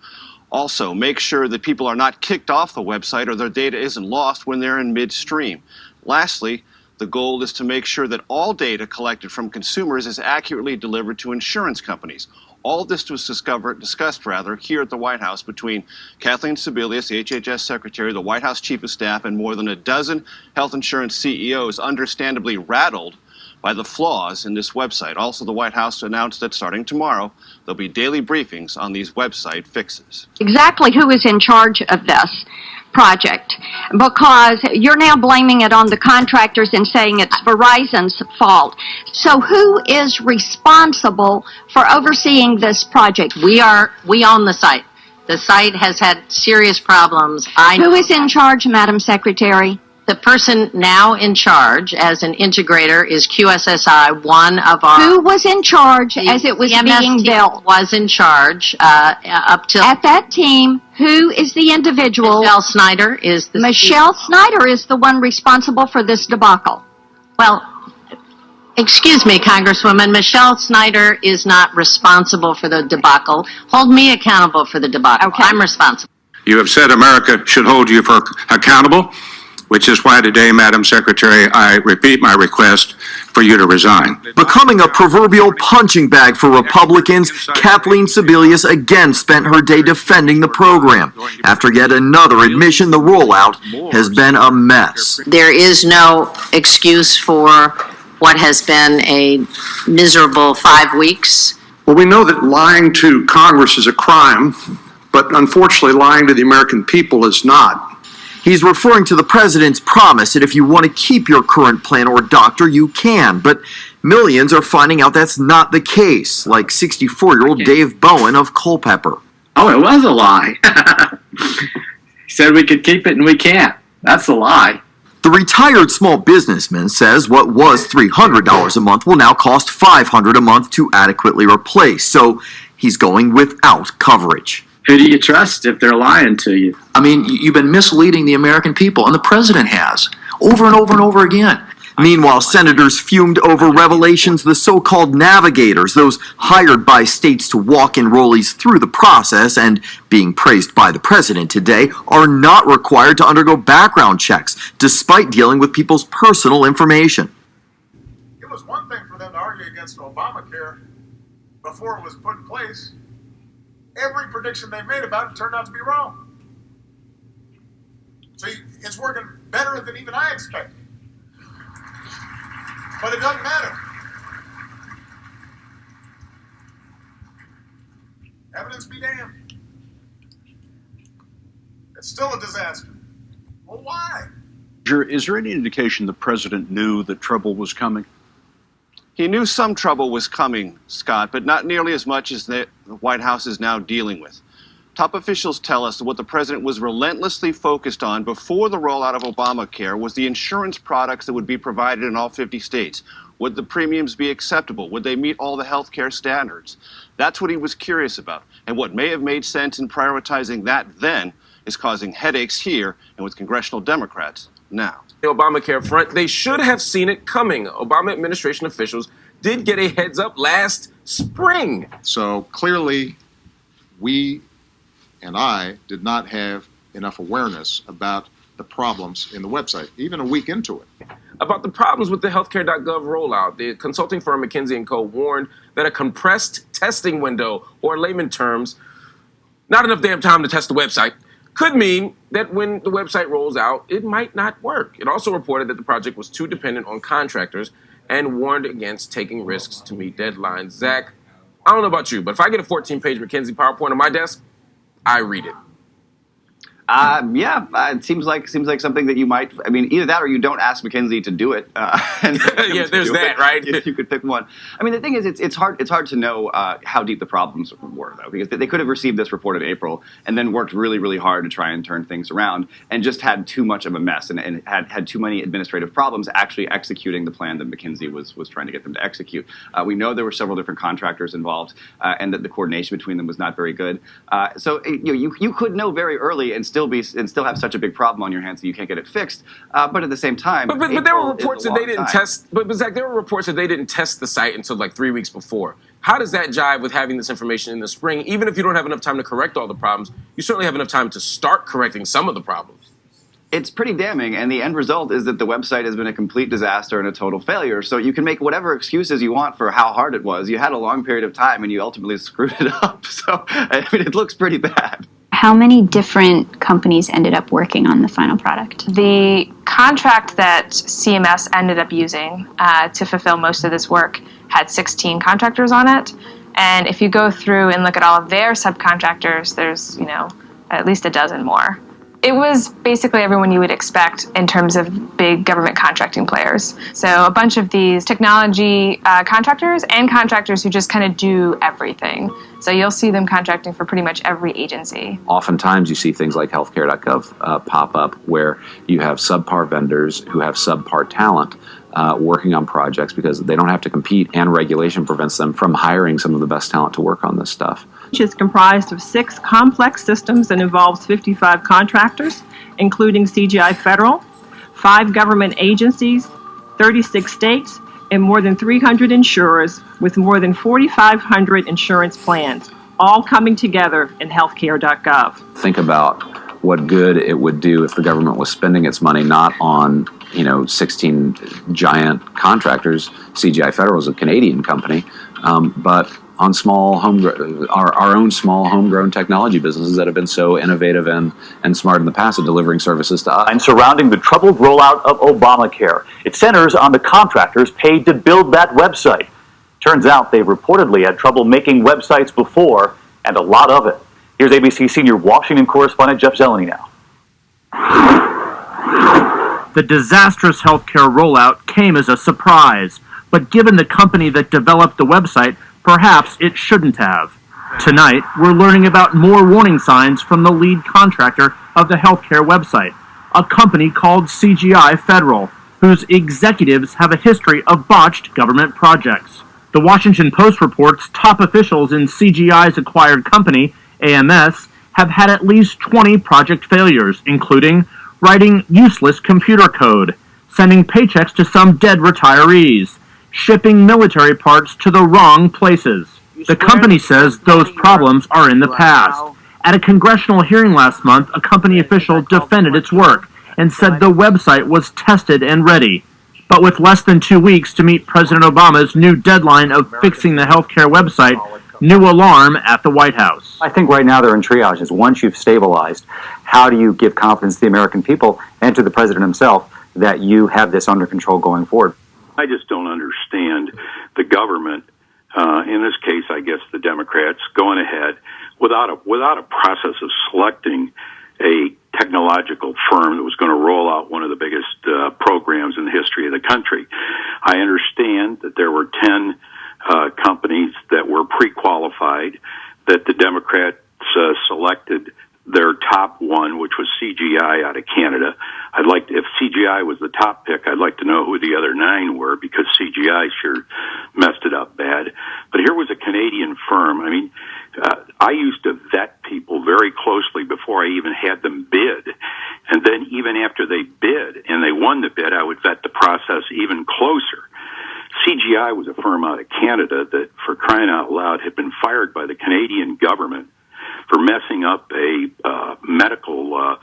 Speaker 10: Also, make sure that people are not kicked off the website or their data isn't lost when they're in midstream. Lastly, the goal is to make sure that all data collected from consumers is accurately delivered to insurance companies. All of this was discussed here at the White House between Kathleen Sebelius, the HHS Secretary, the White House Chief of Staff, and more than a dozen health insurance CEOs, understandably rattled by the flaws in this website. Also, the White House announced that starting tomorrow, there'll be daily briefings on these website fixes.
Speaker 14: Exactly who is in charge of this project, because you're now blaming it on the contractors and saying it's Verizon's fault. So who is responsible for overseeing this project?
Speaker 15: We own the site. The site has had serious problems.
Speaker 14: Who is in charge, Madam Secretary?
Speaker 15: The person now in charge as an integrator is QSSI, one of our...
Speaker 14: Who was in charge as it was being built?
Speaker 15: Was in charge up till...
Speaker 14: At that team, who is the individual?
Speaker 15: Michelle Snyder is the...
Speaker 14: Michelle Snyder is the one responsible for this debacle.
Speaker 15: Well, excuse me, Congresswoman, Michelle Snyder is not responsible for the debacle. Hold me accountable for the debacle. Okay. I'm responsible.
Speaker 16: You have said America should hold you for accountable, which is why today, Madam Secretary, I repeat my request for you to resign.
Speaker 18: Becoming a proverbial punching bag for Republicans, Kathleen Sebelius again spent her day defending the program. After yet another admission, the rollout has been a mess.
Speaker 15: There is no excuse for what has been a miserable 5 weeks.
Speaker 16: Well, we know that lying to Congress is a crime, but unfortunately lying to the American people is not.
Speaker 18: He's referring to the president's promise that if you want to keep your current plan or doctor, you can. But millions are finding out that's not the case, like 64-year-old Dave Bowen of Culpeper.
Speaker 27: Oh, it was a lie. He said we could keep it and we can't. That's a lie.
Speaker 18: The retired small businessman says what was $300 a month will now cost $500 a month to adequately replace. So he's going without coverage.
Speaker 27: Who do you trust if they're lying to you?
Speaker 28: I mean, you've been misleading the American people, and the president has, over and over and over again.
Speaker 18: Meanwhile, senators fumed over revelations the so-called navigators, those hired by states to walk enrollees through the process and being praised by the president today, are not required to undergo background checks, despite dealing with people's personal information.
Speaker 9: It was one thing for them to argue against Obamacare before it was put in place. Every prediction they made about it turned out to be wrong. So it's working better than even I expected. But it doesn't matter. Evidence be damned. It's still a disaster. Well, why?
Speaker 13: Is there any indication the president knew that trouble was coming?
Speaker 10: He knew some trouble was coming, Scott, but not nearly as much as the White House is now dealing with. Top officials tell us that what the president was relentlessly focused on before the rollout of Obamacare was the insurance products that would be provided in all 50 states. Would the premiums be acceptable? Would they meet all the health care standards? That's what he was curious about. And what may have made sense in prioritizing that then is causing headaches here and with congressional Democrats now.
Speaker 2: The Obamacare front, they should have seen it coming. Obama administration officials did get a heads up last spring.
Speaker 9: So clearly, we and I did not have enough awareness about the problems in the website, even a week into it.
Speaker 2: About the problems with the healthcare.gov rollout, the consulting firm McKinsey & Co. warned that a compressed testing window, or in layman terms, not enough damn time to test the website, could mean that when the website rolls out, it might not work. It also reported that the project was too dependent on contractors and warned against taking risks to meet deadlines. Zach, I don't know about you, but if I get a 14-page McKinsey PowerPoint on my desk, I read it.
Speaker 3: It seems like something that you might. I mean, either that or you don't ask McKinsey to do it.
Speaker 2: Yeah, there's that, right?
Speaker 3: You could pick one. I mean, the thing is, it's hard to know how deep the problems were, though, because they could have received this report in April and then worked really, really hard to try and turn things around, and just had too much of a mess and had too many administrative problems actually executing the plan that McKinsey was trying to get them to execute. We know there were several different contractors involved, and that the coordination between them was not very good. So you could know very early and still have such a big problem on your hands that you can't get it fixed. But at the same time,
Speaker 2: but there were reports that they didn't test. But Zach, there were reports that they didn't test the site until like 3 weeks before. How does that jive with having this information in the spring? Even if you don't have enough time to correct all the problems, you certainly have enough time to start correcting some of the problems.
Speaker 3: It's pretty damning, and the end result is that the website has been a complete disaster and a total failure. So you can make whatever excuses you want for how hard it was. You had a long period of time, and you ultimately screwed it up. So, I mean, it looks pretty bad.
Speaker 19: How many different companies ended up working on the final product?
Speaker 20: The contract that CMS ended up using to fulfill most of this work had 16 contractors on it. And if you go through and look at all of their subcontractors, there's, at least a dozen more. It was basically everyone you would expect in terms of big government contracting players. So a bunch of these technology contractors and contractors who just kind of do everything. So you'll see them contracting for pretty much every agency.
Speaker 21: Oftentimes you see things like healthcare.gov pop up where you have subpar vendors who have subpar talent working on projects because they don't have to compete, and regulation prevents them from hiring some of the best talent to work on this stuff.
Speaker 22: Which is comprised of 6 complex systems and involves 55 contractors, including CGI Federal, 5 government agencies, 36 states, and more than 300 insurers with more than 4,500 insurance plans, all coming together in healthcare.gov.
Speaker 21: Think about what good it would do if the government was spending its money not on 16 giant contractors. CGI Federal is a Canadian company, but on our own small homegrown technology businesses that have been so innovative and smart in the past at delivering services to us.
Speaker 23: And surrounding the troubled rollout of Obamacare. It centers on the contractors paid to build that website. Turns out they reportedly had trouble making websites before, and a lot of it. Here's ABC senior Washington correspondent Jeff Zeleny now.
Speaker 24: The disastrous healthcare rollout came as a surprise, but given the company that developed the website, perhaps it shouldn't have. Tonight, we're learning about more warning signs from the lead contractor of the healthcare website, a company called CGI Federal, whose executives have a history of botched government projects. The Washington Post reports top officials in CGI's acquired company, AMS, have had at least 20 project failures, including writing useless computer code, sending paychecks to some dead retirees, shipping military parts to the wrong places. The company says those problems are in the past. At a congressional hearing last month, a company official defended its work and said the website was tested and ready. But with less than 2 weeks to meet President Obama's new deadline of fixing the healthcare website, new alarm at the White House.
Speaker 23: I think right now they're in triages. Once you've stabilized, how do you give confidence to the American people and to the president himself that you have this under control going forward?
Speaker 29: I just don't understand the government, in this case, I guess the Democrats, going ahead without a process of selecting a technological firm that was going to roll out one of the biggest programs in the history of the country. I understand that there were 10 companies that were pre-qualified, that the Democrat selected their top one, which was CGI out of Canada. If CGI was the top pick, I'd like to know who the other 9 were, because CGI sure messed it up bad. But here was a Canadian firm. I mean, I used to vet people very closely before I even had them bid. And then even after they bid and they won the bid, I would vet the process even closer. CGI was a firm out of Canada that, for crying out loud, had been fired by the Canadian government for messing up a medical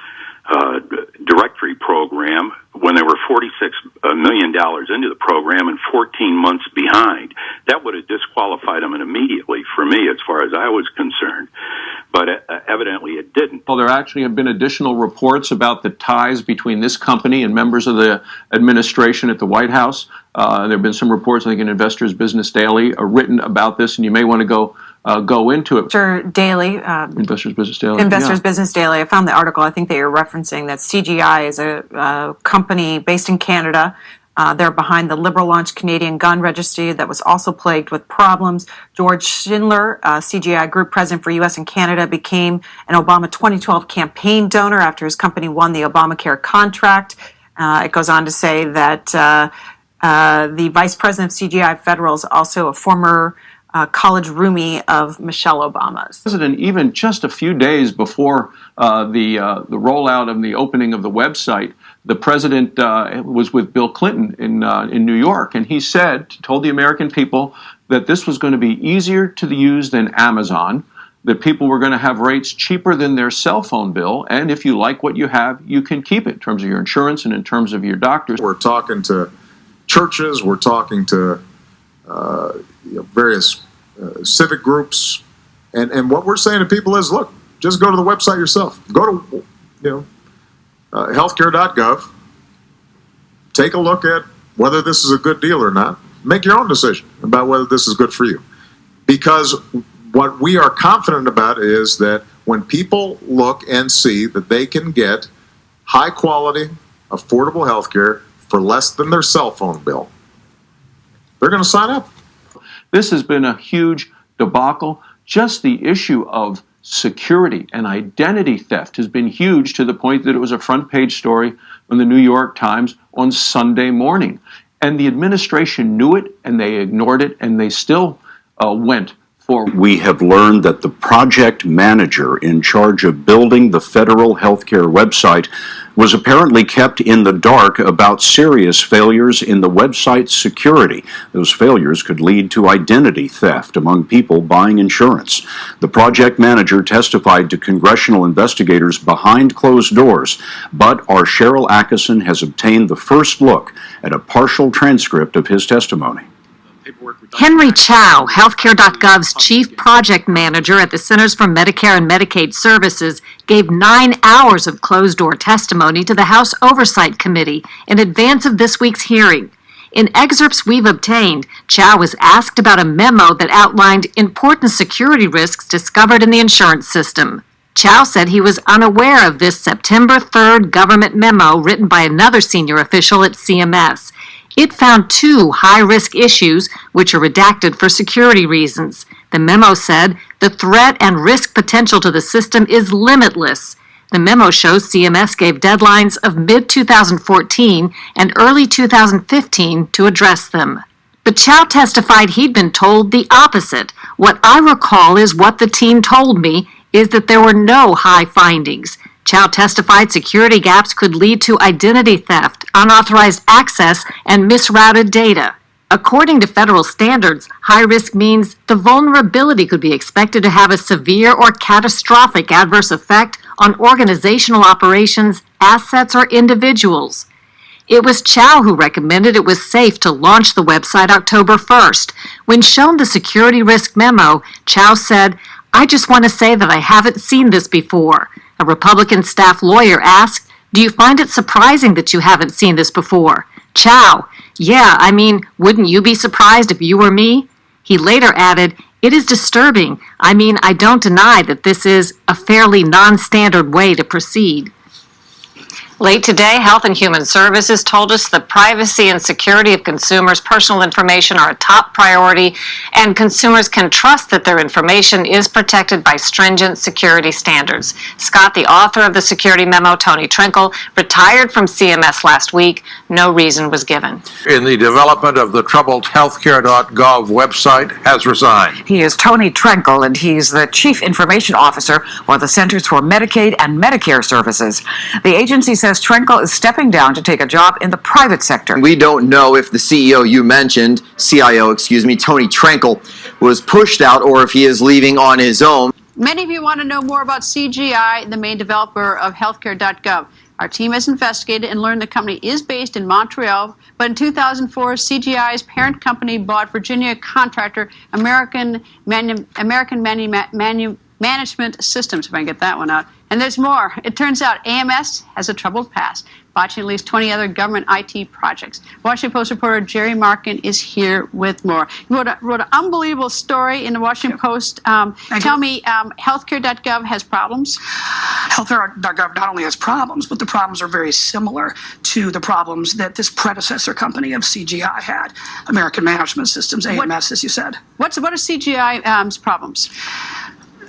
Speaker 29: directory program when they were $46 million into the program and 14 months behind. That would have disqualified them immediately for me, as far as I was concerned. But evidently it didn't.
Speaker 1: Well, there actually have been additional reports about the ties between this company and members of the administration at the White House. There have been some reports, I think, in Investors Business Daily written about this, and you may want to go into it.
Speaker 4: Investors
Speaker 1: Business Daily.
Speaker 4: Investors Business Daily. I found the article. I think they are referencing that CGI is a company based in Canada. They're behind the liberal-launched Canadian gun registry that was also plagued with problems. George Schindler, CGI Group President for U.S. and Canada, became an Obama 2012 campaign donor after his company won the Obamacare contract. It goes on to say that the Vice President of CGI Federal is also a former college roomie of Michelle Obama's.
Speaker 1: President, even just a few days before the rollout and the opening of the website, the president was with Bill Clinton in New York, and he told the American people that this was going to be easier to use than Amazon, that people were going to have rates cheaper than their cell phone bill, and if you like what you have, you can keep it in terms of your insurance and in terms of your doctors.
Speaker 9: We're talking to churches, we're talking to various civic groups, and what we're saying to people is, look, just go to the website yourself. Go to healthcare.gov, take a look at whether this is a good deal or not. Make your own decision about whether this is good for you. Because what we are confident about is that when people look and see that they can get high quality, affordable healthcare for less than their cell phone bill, they're going to sign up.
Speaker 1: This has been a huge debacle. Just the issue of security and identity theft has been huge, to the point that it was a front page story in the New York Times on Sunday morning. And the administration knew it, and they ignored it, and they still went forward.
Speaker 13: We have learned that the project manager in charge of building the federal healthcare website was apparently kept in the dark about serious failures in the website's security. Those failures could lead to identity theft among people buying insurance. The project manager testified to congressional investigators behind closed doors, but our Cheryl Atkinson has obtained the first look at a partial transcript of his testimony.
Speaker 5: Henry Chow, Healthcare.gov's chief project manager at the Centers for Medicare and Medicaid Services, gave 9 hours of closed-door testimony to the House Oversight Committee in advance of this week's hearing. In excerpts we've obtained, Chow was asked about a memo that outlined important security risks discovered in the insurance system. Chow said he was unaware of this September 3rd government memo written by another senior official at CMS. It found 2 high-risk issues, which are redacted for security reasons. The memo said the threat and risk potential to the system is limitless. The memo shows CMS gave deadlines of mid-2014 and early 2015 to address them. But Chow testified he'd been told the opposite. What I recall is what the team told me is that there were no high findings. Chow testified security gaps could lead to identity theft, unauthorized access, and misrouted data. According to federal standards, high risk means the vulnerability could be expected to have a severe or catastrophic adverse effect on organizational operations, assets, or individuals. It was Chow who recommended it was safe to launch the website October 1st. When shown the security risk memo, Chow said, "I just want to say that I haven't seen this before." A Republican staff lawyer asked, "Do you find it surprising that you haven't seen this before?" Chow, "Yeah, I mean, wouldn't you be surprised if you were me?" He later added, "It is disturbing. I mean, I don't deny that this is a fairly non-standard way to proceed." Late today, Health and Human Services told us the privacy and security of consumers' personal information are a top priority, and consumers can trust that their information is protected by stringent security standards. Scott, the author of the security memo, Tony Trinkle, retired from CMS last week. No reason was given.
Speaker 6: In the development of the troubled healthcare.gov website, has resigned.
Speaker 7: He is Tony Trinkle, and he's the Chief Information Officer for the Centers for Medicaid and Medicare Services. The agency says Trinkle is stepping down to take a job in the private sector.
Speaker 18: We don't know if the CIO, Tony Trinkle, was pushed out or if he is leaving on his own.
Speaker 8: Many of you want to know more about CGI, the main developer of healthcare.gov. Our team has investigated and learned the company is based in Montreal, but in 2004, CGI's parent company bought Virginia contractor American Management Systems, if I can get that one out. And there's more. It turns out AMS has a troubled past, botching at least 20 other government IT projects. Washington Post reporter Jerry Markin is here with more. He wrote an unbelievable story in the Washington Post. Tell me, healthcare.gov has problems?
Speaker 11: Healthcare.gov not only has problems, but the problems are very similar to the problems that this predecessor company of CGI had, American Management Systems, AMS, as you said.
Speaker 8: What are CGI's problems?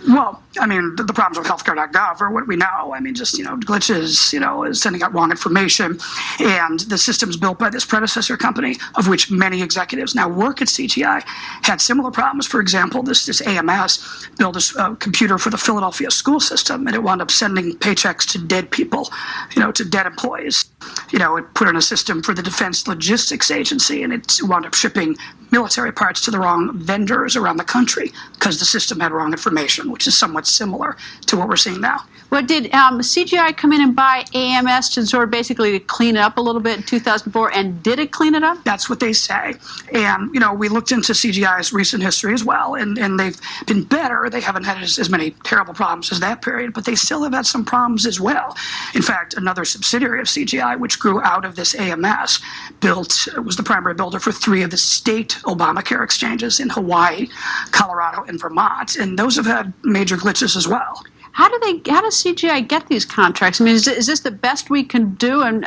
Speaker 11: Well, I mean, the problems with healthcare.gov are what we know. I mean, just, glitches, sending out wrong information. And the systems built by this predecessor company, of which many executives now work at CGI, had similar problems. For example, this AMS built a computer for the Philadelphia school system, and it wound up sending paychecks to dead people, to dead employees. It put in a system for the Defense Logistics Agency, and it wound up shipping military parts to the wrong vendors around the country because the system had wrong information, which is somewhat similar to what we're seeing now.
Speaker 8: Well, did CGI come in and buy AMS to sort of basically clean it up a little bit in 2004, and did it clean it up?
Speaker 11: That's what they say. And, we looked into CGI's recent history as well, and they've been better. They haven't had as many terrible problems as that period, but they still have had some problems as well. In fact, another subsidiary of CGI, which grew out of this AMS, was the primary builder for 3 of the state Obamacare exchanges in Hawaii, Colorado, and Vermont, and those have had major glitches as well.
Speaker 8: How does CGI get these contracts? I mean, is this the best we can do? And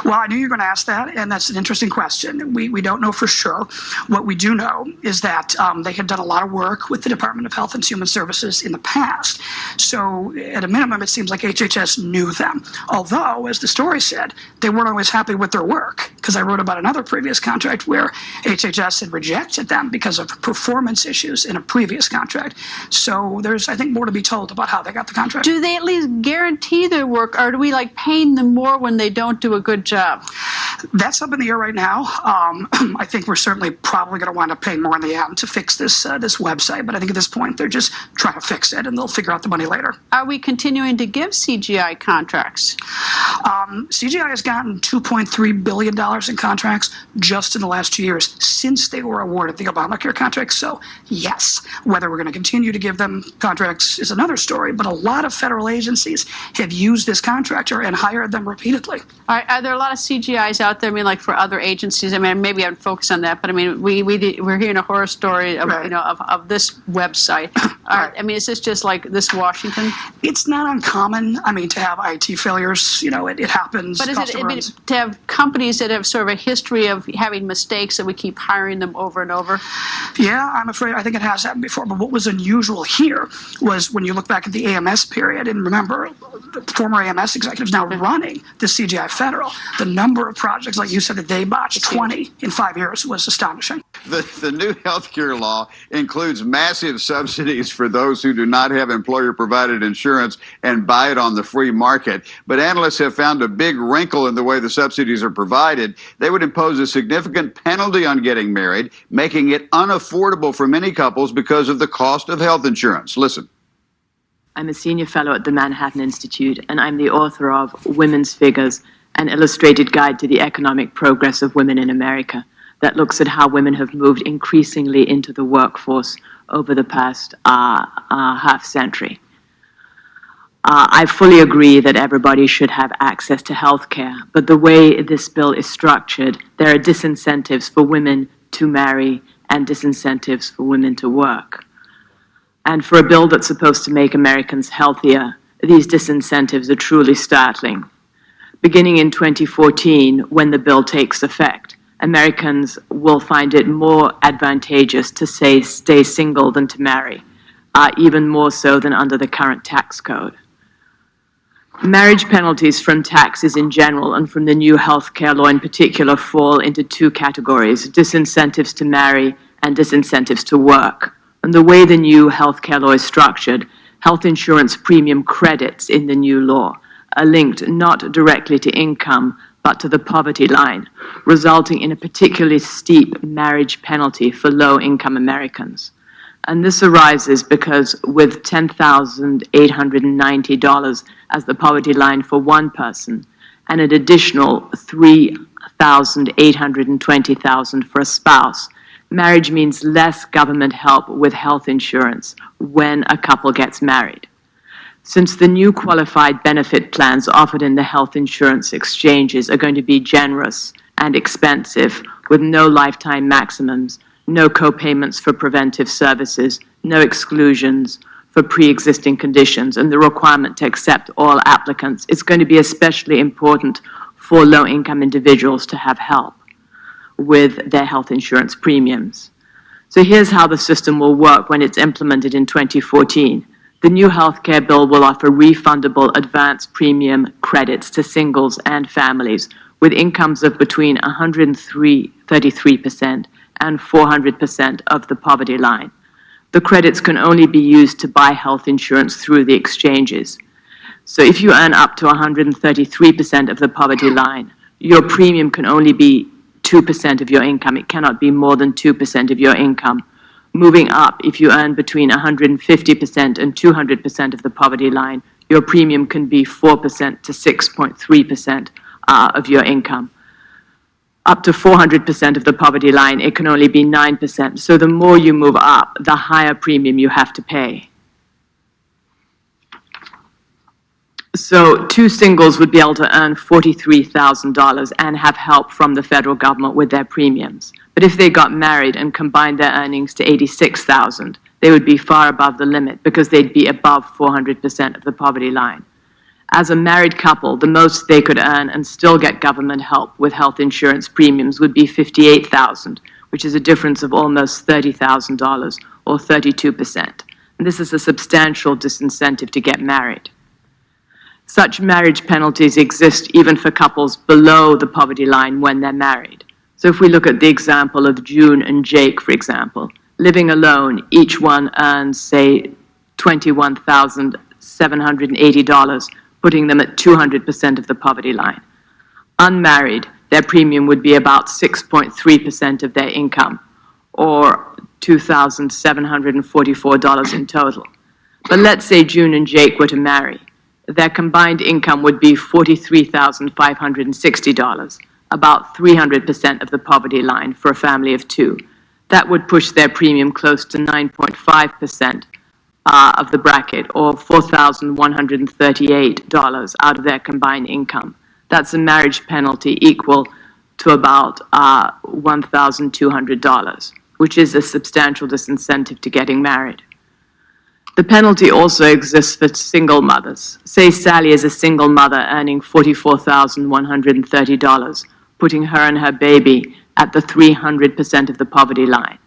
Speaker 11: well, I knew you were going to ask that, and that's an interesting question. We don't know for sure. What we do know is that they had done a lot of work with the Department of Health and Human Services in the past. So at a minimum, it seems like HHS knew them. Although, as the story said, they weren't always happy with their work, because I wrote about another previous contract where HHS had rejected them because of performance issues in a previous contract. So there's, I think, more to be told about how they got the contract.
Speaker 8: Do they at least guarantee their work, or do we paying them more when they don't do a good job?
Speaker 11: That's up in the air right now. I think we're certainly probably going to wind up paying more in the end to fix this website, but I think at this point they're just trying to fix it, and they'll figure out the money later.
Speaker 8: Are we continuing to give CGI contracts?
Speaker 11: CGI has gotten $2.3 billion in contracts just in the last 2 years since they were awarded the Obamacare contract. So, yes, whether we're going to continue to give them contracts is another story, but a lot of federal agencies have used this contractor and hired them repeatedly.
Speaker 8: Are there a lot of CGIs out there, for other agencies? I mean, maybe I would focus on that, but we're hearing a horror story of,
Speaker 11: right.
Speaker 8: of this website.
Speaker 11: Right.
Speaker 8: I mean, is this just like this Washington?
Speaker 11: It's not uncommon, to have IT failures. It happens.
Speaker 8: But is to have companies that have sort of a history of having mistakes that we keep hiring them over and over?
Speaker 11: Yeah, I'm afraid I think it has happened before. But what was unusual here was when you look back at the AMS period, and remember, the former AMS executives now running the CGI Federal, the number of projects, like you said, that they botched, 20 in 5 years, was astonishing.
Speaker 12: The new health care law includes massive subsidies for those who do not have employer-provided insurance and buy it on the free market. But analysts have found a big wrinkle in the way the subsidies are provided. They would impose a significant penalty on getting married, making it unaffordable for many couples because of the cost of health insurance. Listen.
Speaker 14: I'm a senior fellow at the Manhattan Institute, and I'm the author of Women's Figures, an illustrated guide to the economic progress of women in America that looks at how women have moved increasingly into the workforce over the past half century. I fully agree that everybody should have access to health care, but the way this bill is structured, there are disincentives for women to marry and disincentives for women to work. And for a bill that's supposed to make Americans healthier, these disincentives are truly startling. Beginning in 2014, when the bill takes effect, Americans will find it more advantageous to stay single than to marry, even more so than under the current tax code. Marriage penalties from taxes in general and from the new health care law in particular fall into two categories: disincentives to marry and disincentives to work. And the way the new health care law is structured, health insurance premium credits in the new law are linked not directly to income but to the poverty line, resulting in a particularly steep marriage penalty for low-income Americans. And this arises because with $10,890 as the poverty line for one person and an additional $3,820 for a spouse, marriage means less government help with health insurance when a couple gets married. Since the new qualified benefit plans offered in the health insurance exchanges are going to be generous and expensive with no lifetime maximums, no co-payments for preventive services, no exclusions for pre-existing conditions, and the requirement to accept all applicants, it's going to be especially important for low-income individuals to have help with their health insurance premiums. So here's how the system will work when it's implemented in 2014. The new health care bill will offer refundable advance premium credits to singles and families with incomes of between 133% and 400% of the poverty line. The credits can only be used to buy health insurance through the exchanges. So if you earn up to 133% of the poverty line, your premium can only be 2% of your income. It cannot be more than 2% of your income. Moving up, if you earn between 150% and 200% of the poverty line, your premium can be 4% to 6.3% of your income. Up to 400% of the poverty line, it can only be 9%. So the more you move up, the higher premium you have to pay. So two singles would be able to earn $43,000 and have help from the federal government with their premiums. But if they got married and combined their earnings to $86,000, they would be far above the limit because they'd be above 400% of the poverty line. As a married couple, the most they could earn and still get government help with health insurance premiums would be $58,000, which is a difference of almost $30,000 or 32%. And this is a substantial disincentive to get married. Such marriage penalties exist even for couples below the poverty line when they're married. So if we look at the example of June and Jake, for example, living alone, each one earns, say, $21,780, putting them at 200% of the poverty line. Unmarried, their premium would be about 6.3% of their income, or $2,744 in total. But let's say June and Jake were to marry. Their combined income would be $43,560, about 300% of the poverty line for a family of two. That would push their premium close to 9.5% of the bracket, or $4,138 out of their combined income. That's a marriage penalty equal to about $1,200, which is a substantial disincentive to getting married. The penalty also exists for single mothers. Say Sally is a single mother earning $44,130, putting her and her baby at the 300% of the poverty line.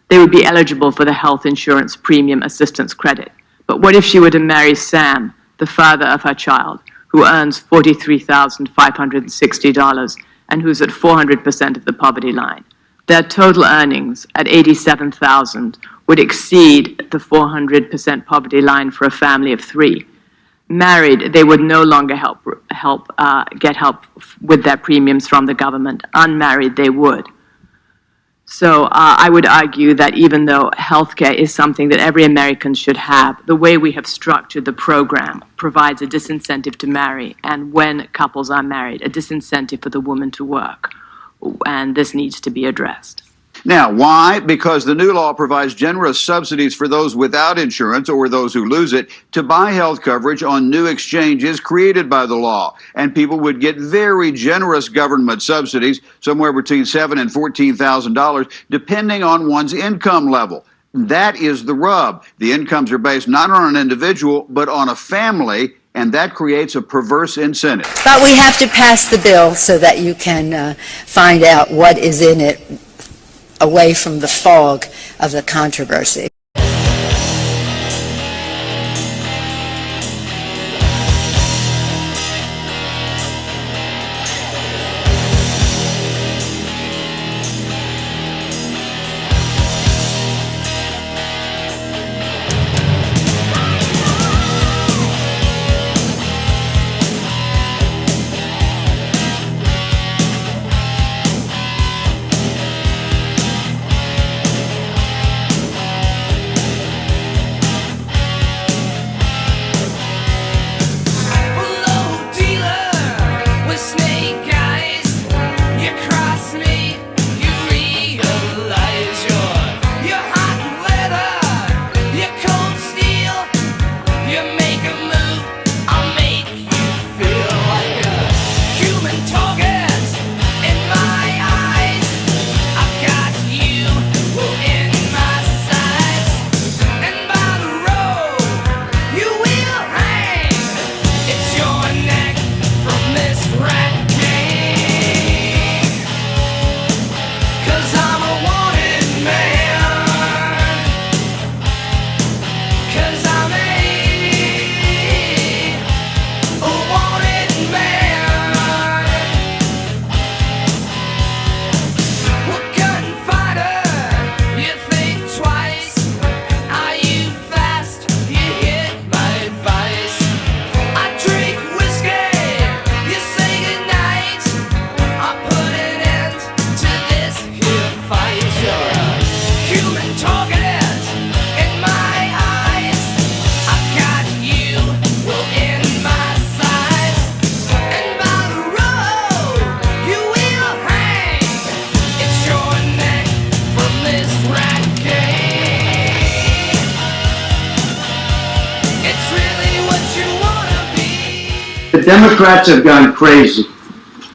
Speaker 14: They would be eligible for the health insurance premium assistance credit. But what if she were to marry Sam, the father of her child, who earns $43,560 and who's at 400% of the poverty line? Their total earnings at $87,000 would exceed the 400% poverty line for a family of three. Married, they would no longer get help with their premiums from the government. Unmarried, they would. So I would argue that even though healthcare is something that every American should have, the way we have structured the program provides a disincentive to marry, and when couples are married, a disincentive for the woman to work. And this needs to be addressed.
Speaker 12: Now, why? Because the new law provides generous subsidies for those without insurance or those who lose it to buy health coverage on new exchanges created by the law. And people would get very generous government subsidies, somewhere between $7,000 and $14,000, depending on one's income level. That is the rub. The incomes are based not on an individual, but on a family, and that creates a perverse incentive.
Speaker 2: But we have to pass the bill so that you can find out what is in it away from the fog of the controversy.
Speaker 10: The Democrats have gone crazy.